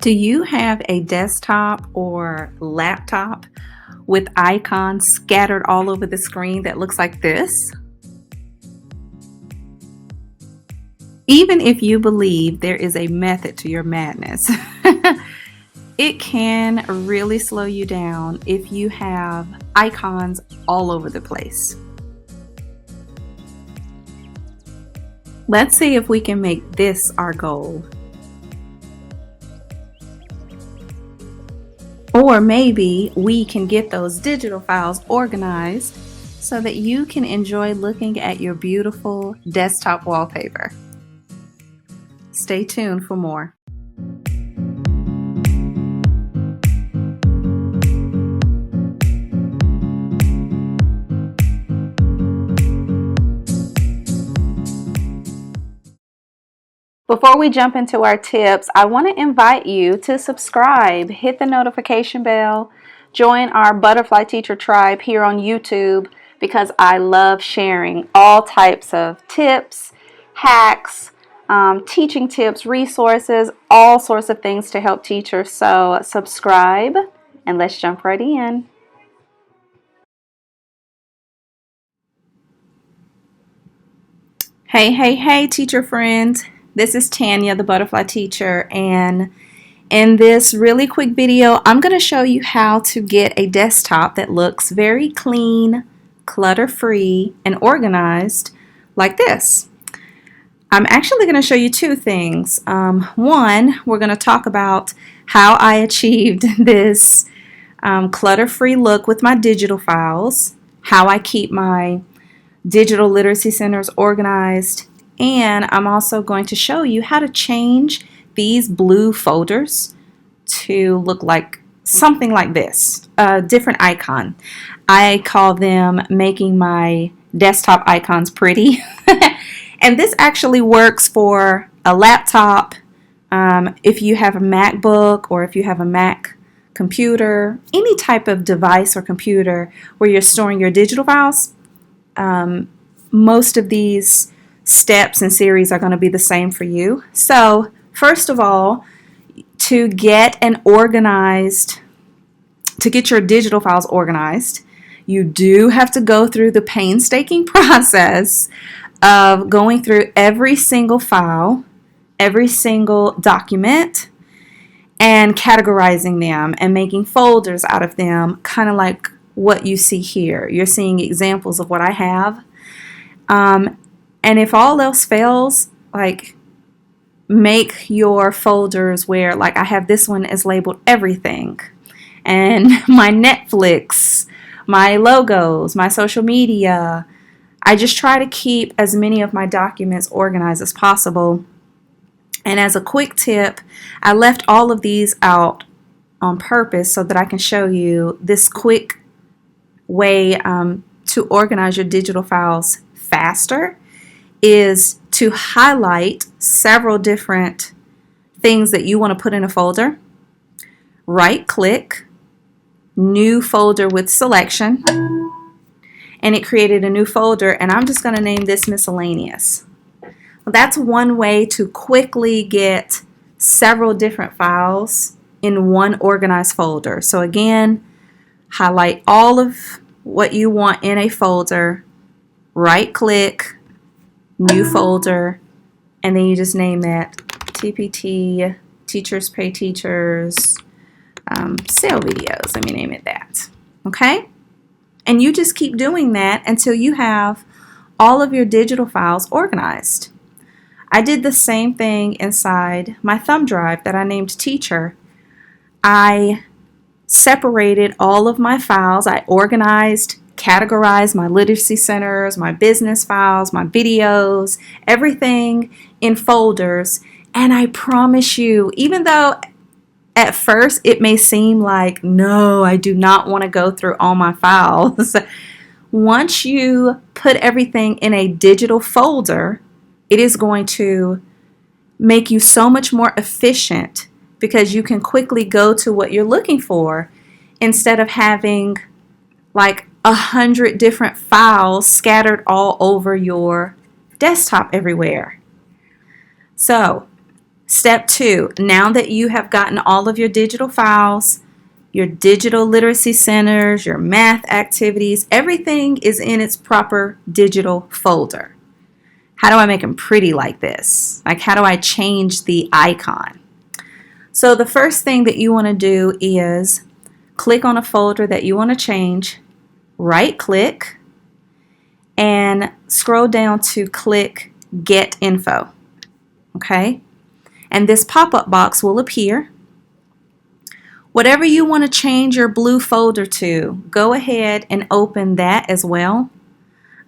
Do you have a desktop or laptop with icons scattered all over the screen that looks like this? Even if you believe there is a method to your madness, it can really slow you down if you have icons all over the place. Let's see if we can make this our goal. Or maybe we can get those digital files organized so that you can enjoy looking at your beautiful desktop wallpaper. Stay tuned for more. Before we jump into our tips, I want to invite you to subscribe, hit the notification bell, join our Butterfly Teacher Tribe here on YouTube because I love sharing all types of tips, hacks, teaching tips, resources, all sorts of things to help teachers. So subscribe and let's jump right in. Hey, teacher friends. This is Tanya, the Butterfly Teacher, and in this really quick video, I'm going to show you how to get a desktop that looks very clean, clutter-free, and organized like this. I'm actually going to show you two things. One, we're going to talk about how I achieved this clutter-free look with my digital files, how I keep my digital literacy centers organized, and I'm also going to show you how to change these blue folders to look like something like this, a different icon. I call them making my desktop icons pretty. And this actually works for a laptop, if you have a MacBook or if you have a Mac computer, any type of device or computer where you're storing your digital files. Most of these steps and series are going to be the same for you. So first of all, to get your digital files organized, you do have to go through the painstaking process of going through every single file, every single document, and categorizing them and making folders out of them, kind of like what you see here. You're seeing examples of what I have. And if all else fails, like, make your folders where, like, I have this one is labeled everything, and my Netflix, my logos, my social media. I just try to keep as many of my documents organized as possible. And as a quick tip, I left all of these out on purpose so that I can show you this quick way to organize your digital files faster is to highlight several different things that you want to put in a folder. Right click, new folder with selection, and it created a new folder, and I'm just going to name this miscellaneous. Well, that's one way to quickly get several different files in one organized folder. So again, highlight all of what you want in a folder, right click, new folder, and then you just name that TPT, Teachers Pay Teachers, sale videos. Let me name it that. Okay? And you just keep doing that until you have all of your digital files organized. I did the same thing inside my thumb drive that I named Teacher. I separated all of my files. I organized, categorized my literacy centers, my business files, my videos, everything in folders. And I promise you, even though at first it may seem like, no, I do not want to go through all my files. Once you put everything in a digital folder, it is going to make you so much more efficient because you can quickly go to what you're looking for instead of having like 100 different files scattered all over your desktop everywhere. So Step 2, now that you have gotten all of your digital files, your digital literacy centers, your math activities, everything is in its proper digital folder. How do I make them pretty like this? Like, how do I change the icon? So the first thing that you want to do is click on a folder that you want to change, right click, and scroll down to click Get Info. Okay? And this pop-up box will appear. Whatever you want to change your blue folder to, go ahead and open that as well.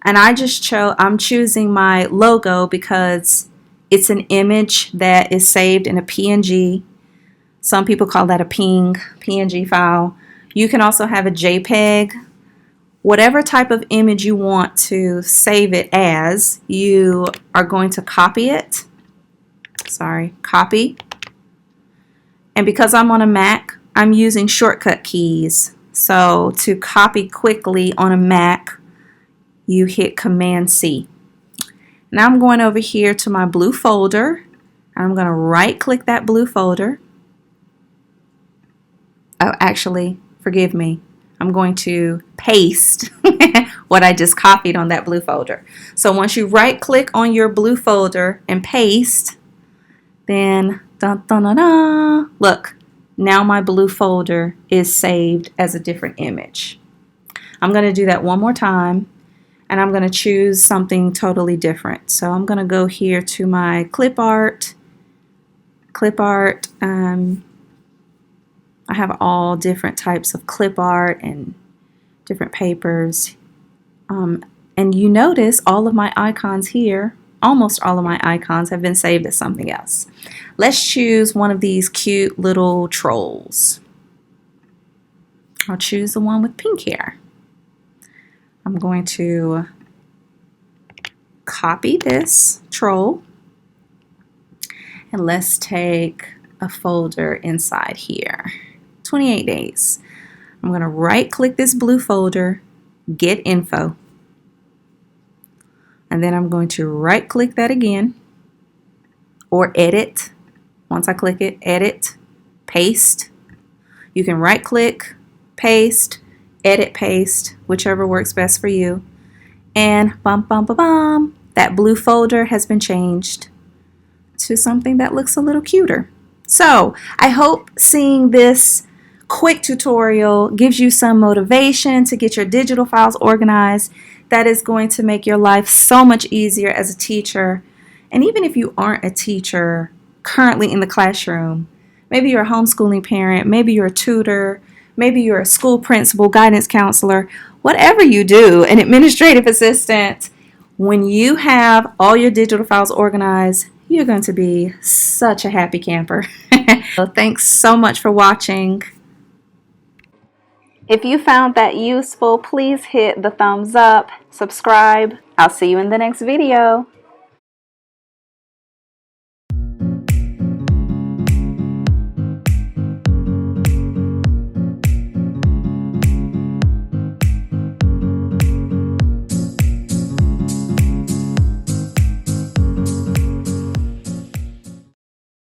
And I'm choosing my logo because it's an image that is saved in a PNG. Some people call that a PNG file. You can also have a JPEG. Whatever type of image you want to save it as, you are going to copy it. Copy. And because I'm on a Mac, I'm using shortcut keys. So to copy quickly on a Mac, you hit Command C. Now I'm going over here to my blue folder. I'm going to right click that blue folder. Oh, actually, forgive me. I'm going to paste what I just copied on that blue folder. So once you right click on your blue folder and paste, then dun, dun, dun, dun, look, now my blue folder is saved as a different image. I'm going to do that one more time, and I'm going to choose something totally different. So I'm going to go here to my clip art. I have all different types of clip art and different papers. And you notice all of my icons here, almost all of my icons have been saved as something else. Let's choose one of these cute little trolls. I'll choose the one with pink hair. I'm going to copy this troll, and let's take a folder inside here. 28 days. I'm going to right click this blue folder, Get Info. And then I'm going to right click that again, or edit. Once I click it, edit, paste. You can right click, paste, edit, paste, whichever works best for you. And bum, bum, bum, bum, that blue folder has been changed to something that looks a little cuter. So I hope seeing this quick tutorial gives you some motivation to get your digital files organized. That is going to make your life so much easier as a teacher. And even if you aren't a teacher currently in the classroom, maybe you're a homeschooling parent, maybe you're a tutor, maybe you're a school principal, guidance counselor, whatever you do, an administrative assistant, when you have all your digital files organized, you're going to be such a happy camper. So thanks so much for watching. If you found that useful, please hit the thumbs up, subscribe. I'll see you in the next video.